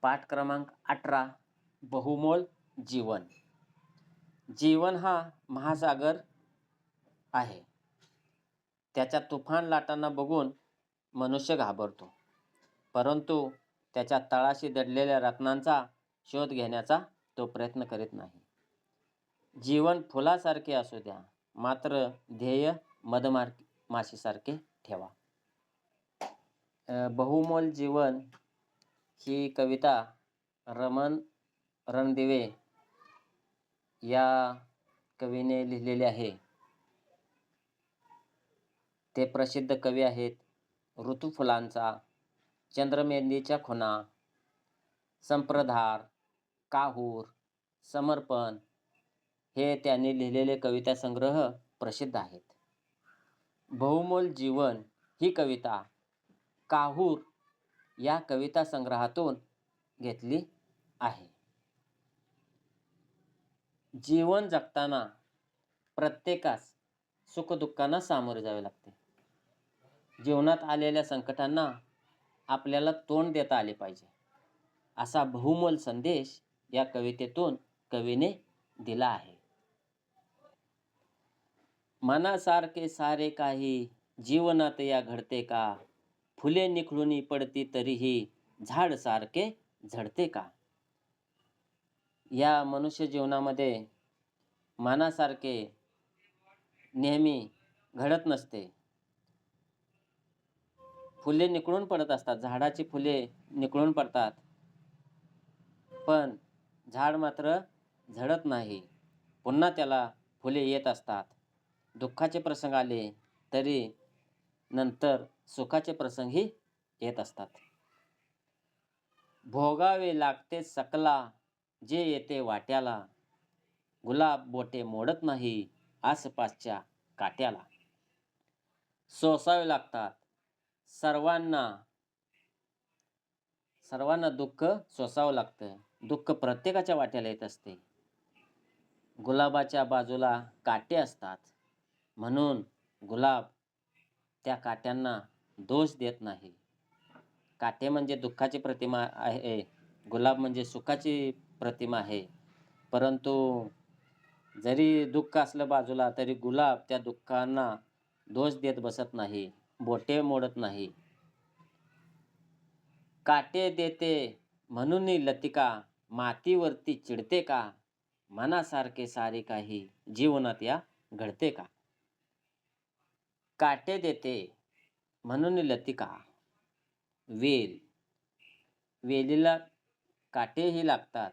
पाठ क्रमांक 18. बहुमोल जीवन. जीवन हा महासागर आहे. त्याच्या तुफान लाटांना बघून मनुष्य घाबरतो, परंतु त्याच्या तळाशी दडलेल्या रत्नांचा शोध घेण्याचा तो प्रयत्न करीत नाही. जीवन फुलासारखे असू द्या, मात्र ध्येय मधमाशीसारखे ठेवा. बहुमोल जीवन ही कविता रमण रणदिवे या कवीने लिहिलेली आहे. ते प्रसिद्ध कवी आहेत ऋतुफुलांचा, चंद्रमेंदीच्या खुणा, संप्रदार, काहूर, समर्पण हे त्यांनी लिहिलेले कविता संग्रह प्रसिद्ध आहेत. बहुमोल जीवन ही कविता काहूर या कविता संग्रहातून घेतली आहे. जीवन जगताना प्रत्येकास सुखदुःखांना सामोरे जावे लागते. जीवनात आलेल्या संकटांना आपल्याला तोंड देता आले पाहिजे, असा बहुमोल संदेश या कवितेतून कवीने दिला आहे. मनासारखे सारे काही जीवनात या घडते का, फुले निखळून पडती तरीही झाड सारखे झडते का. या मनुष्य जीवनामध्ये मनासारखे नेहमी घडत नसते. फुले निखळून पडत असतात, झाडाची फुले निखळून पडतात, पण झाड मात्र झडत नाही. पुन्हा त्याला फुले येत असतात. दुःखाचे प्रसंग आले तरी नंतर सुखाचे प्रसंगही येत असतात. भोगावे लागते सकला जे येते वाट्याला, गुलाब बोटे मोडत नाही आसपासच्या काट्याला. सोसावे लागतात सर्वांना दुःख सोसावं लागतं. दुःख प्रत्येकाच्या वाट्याला येत असते. गुलाबाच्या बाजूला काटे असतात, म्हणून गुलाब त्या काट्यांना दोष देत नाही. काटे म्हणजे दुःखाची प्रतिमा आहे, गुलाब म्हणजे सुखाची प्रतिमा आहे. परंतु जरी दुःख असलं बाजूला तरी गुलाब त्या दुःखांना दोष देत बसत नाही, बोटे मोडत नाही. काटे देते म्हणून लतिका, मातीवरती चिडते का, मनासारखे सारे काही जीवनात या घडते का. काटे देते म्हणून लतिका. वेलीला काटेही लागतात,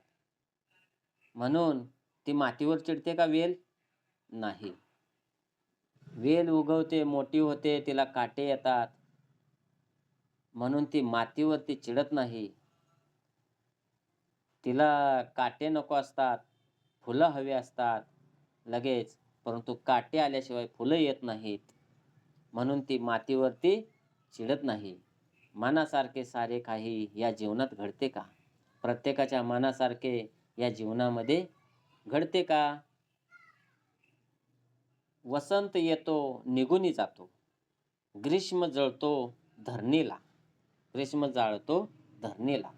म्हणून ती मातीवर चिडते का वेल. नाही, वेल उगवते, मोठी होते, तिला काटे येतात, म्हणून ती मातीवरती चिडत नाही. तिला काटे नको असतात, फुलं हवी असतात लगेच, परंतु काटे आल्याशिवाय फुलं येत नाहीत, म्हणून ती मातीवरती चिडत नाही. मनासारखे सारे काही या जीवनात घडते का. प्रत्येकाच्या मनासारखे या जीवनामध्ये घडते का. वसंत येतो निघून जातो, ग्रीष्म जळतो धरणीला. ग्रीष्म जाळतो धरणीला.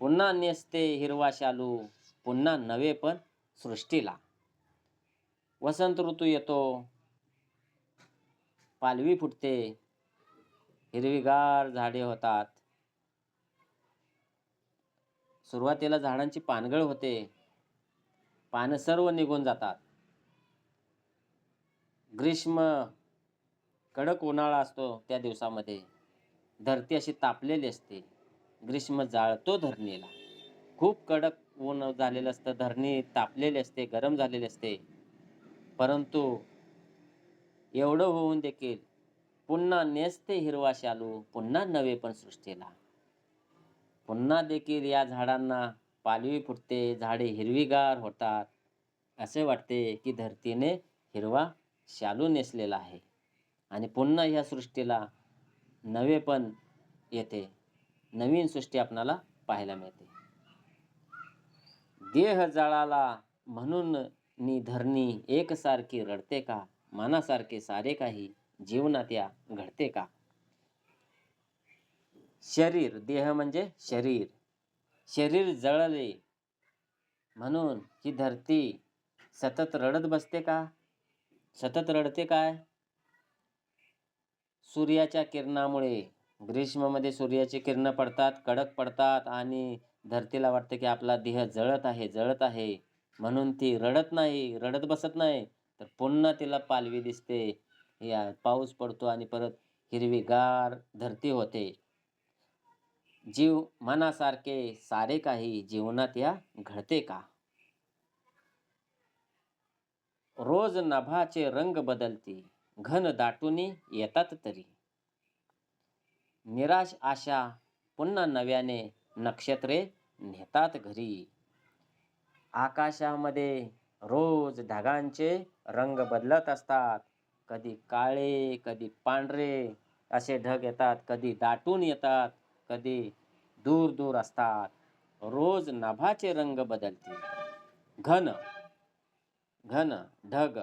पुन्हा नेसते हिरवा शालू, पुन्हा नवे पण सृष्टीला. वसंत ऋतू येतो, पालवी फुटते, हिरवीगार झाडे होतात. सुरुवातीला झाडांची पानगळ होते, पानं सर्व निघून जातात. ग्रीष्म कडक उन्हाळा असतो, त्या दिवसामध्ये धरती अशी तापलेली असते. ग्रीष्म जाळतो धरणीला. खूप कडक ऊन झालेलं असतं, धरणी तापलेली असते, गरम झालेली असते. परंतु एवढं होऊन देखील पुन्हा नेसते हिरवा शालू, पुन्हा नवे पण सृष्टीला. पुन्हा देखील या झाडांना पालवी फुटते, झाडे हिरवीगार होतात. असे वाटते की धरतीने हिरवा शालू नेसलेला आहे आणि पुन्हा ह्या सृष्टीला नवे पण येते, नवीन सृष्टी आपणाला पाहायला मिळते. देह जळाला म्हणून धरणी एकसारखी रडते का, मनासारखे सारे काही जीवनात या घडते का. शरीर, देह म्हणजे शरीर, शरीर जळले म्हणून ही धरती सतत रडत बसते का? सतत रडते काय? सूर्याच्या किरणामुळे ग्रीष्ममध्ये सूर्याची किरणं पडतात, कडक पडतात आणि धरतीला वाटतं की आपला देह जळत आहे, जळत आहे. म्हणून ती रडत नाही, रडत बसत नाही. तर पुन्हा तिला पालवी दिसते. या पाऊस पडतो आणि परत हिरवीगार धरती होते. जीव मनासारखे सारे काही जीवनात या घडते का? रोज नभाचे रंग बदलती, घन दाटूनी येतात तरी. निराश आशा पुन्हा नव्याने नक्षत्रे नेतात घरी. आकाशामध्ये रोज ढगांचे रंग बदलत असतात. कधी काळे, कधी पांढरे असे ढग येतात, कधी दाटून येतात, कधी दूर दूर असतात. रोज नभाचे रंग बदलतील. घन घन ढग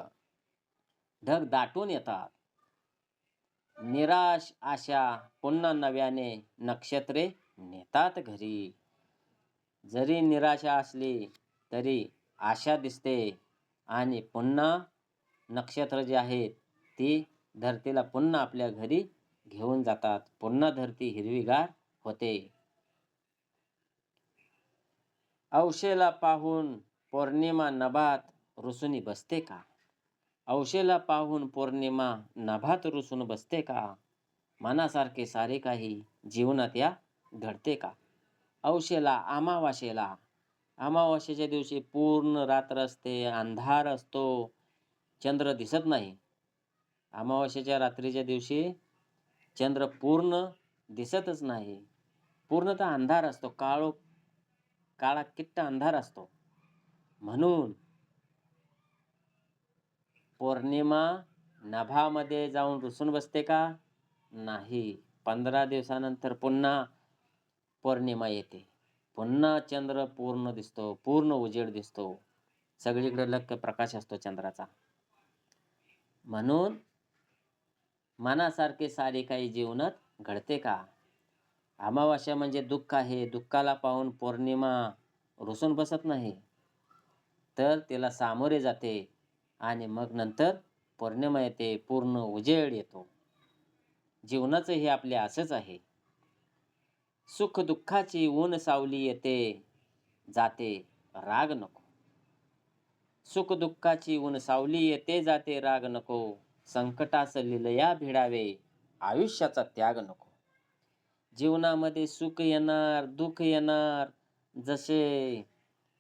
ढग दाटून येतात. निराश आशा पुन्हा नव्याने नक्षत्रे नेतात घरी. जरी निराशा असली तरी आशा दिसते आणि पुन्हा नक्षत्र जे आहेत ती धरतीला पुन्हा आपल्या घरी घेऊन जातात. पुन्हा धरती हिरवीगार होते. औशेला पाहून पौर्णिमा नभात रुसून बसते का? औशेला पाहून पौर्णिमा नभात रुसून बसते का? मनासारखे सारे काही जीवनात या घडते का? औशेला अमावास्येच्या दिवशी पूर्ण रात्र असते, अंधार असतो, चंद्र दिसत नाही. अमावास्येच्या रात्रीच्या दिवशी चंद्र पूर्ण दिसतच नाही. पूर्णतः अंधार असतो, काळा किट्ट अंधार असतो. म्हणून पौर्णिमा नभामध्ये जाऊन रुसून बसते का? नाही. 15 दिवसानंतर पुन्हा पौर्णिमा येते. पुन्हा चंद्र पूर्ण दिसतो, पूर्ण उजेड दिसतो. सगळीकडे लख्ख प्रकाश असतो चंद्राचा. म्हणून मनासारखे सारे काही जीवनात घडते का? अमावास्या म्हणजे दुःख आहे. दुःखाला पाहून पौर्णिमा रुसून बसत नाही, तर तिला सामोरे जाते आणि मग नंतर पौर्णिमा येते, पूर्ण उजेड येतो. जीवनाचं हे आपले असंच आहे. सुख दुःखाची ऊन सावली येते जाते, राग नको. सुख दुःखाची ऊन सावली येते जाते, राग नको. संकटास लिलया भिडावे, आयुष्याचा त्याग नको. जीवनामध्ये सुख येणार, दुःख येणार. जसे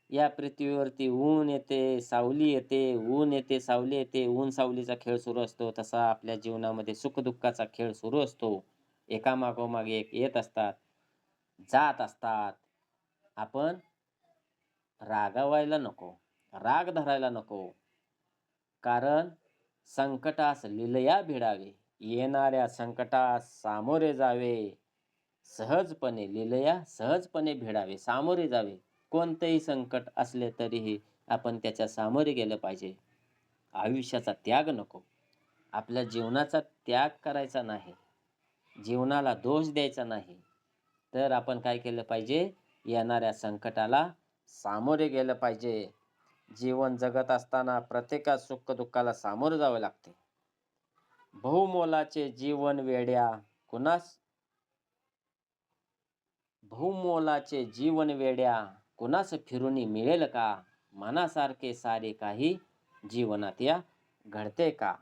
या पृथ्वीवरती ऊन येते, सावली येते, ऊन येते, सावली येते, ऊन सावलीचा खेळ सुरू असतो, तसा आपल्या जीवनामध्ये सुख दुःखाचा खेळ सुरू असतो. एकामागोमाग एक येत असतात, जात असतात. आपण रागावायला नको, राग धरायला नको. कारण संकटास लिलया भिडावे, येणाऱ्या संकटास सामोरे जावे. सहजपणे लिलया सहजपणे भिडावे, सामोरे जावे. कोणतेही संकट असले तरीही आपण त्याच्या सामोरे गेलं पाहिजे. आयुष्याचा त्याग नको. आपल्या जीवनाचा त्याग करायचा नाही. जीवनाला दोष द्यायचा नाही. तर आपण काय केलं पाहिजे? येणाऱ्या संकटाला सामोरे गेलं पाहिजे. जीवन जगत असताना प्रत्येकास सुख दुःखाला सामोरं जावं लागते. बहुमोलाचे जीवन वेड्या कुणास बहुमोलाचे जीवन वेड्या कुणास फिरूनी मिळेल का? मनासारखे सारे काही जीवनात या घडते का?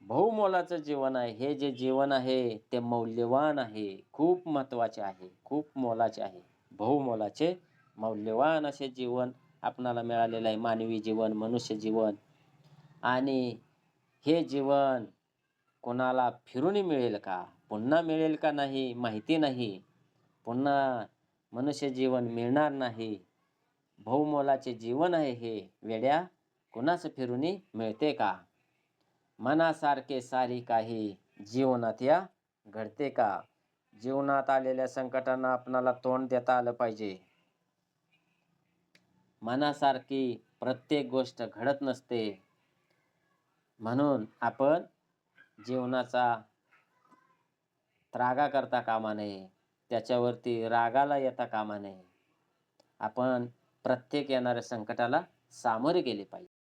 बहुमोलाचं जीवन आहे. हे जे जीवन आहे ते मौल्यवान आहे, खूप महत्त्वाचे आहे, खूप मोलाचे आहे. बहुमोलाचे मौल्यवान असे जीवन आपणाला मिळालेलं आहे. मानवी जीवन, मनुष्य जीवन. आणि हे जीवन कोणाला फिरून मिळेल का? पुन्हा मिळेल का नाही माहिती नाही. पुन्हा मनुष्य जीवन मिळणार नाही. बहुमोलाचे जीवन आहे हे. वेड्या कुणास फिरूनी मिळते का? मनासारखे सारी काही जीवनात या घडते का? जीवनात आलेल्या संकटांना आपणाला तोंड देता आलं पाहिजे. मनासारखी प्रत्येक गोष्ट घडत नसते. म्हणून आपण जीवनाचा त्रागा करता कामा नये. त्याच्यावरती रागाला येता कामा नये. आपण प्रत्येक येणाऱ्या संकटाला सामोरे गेले पाहिजे.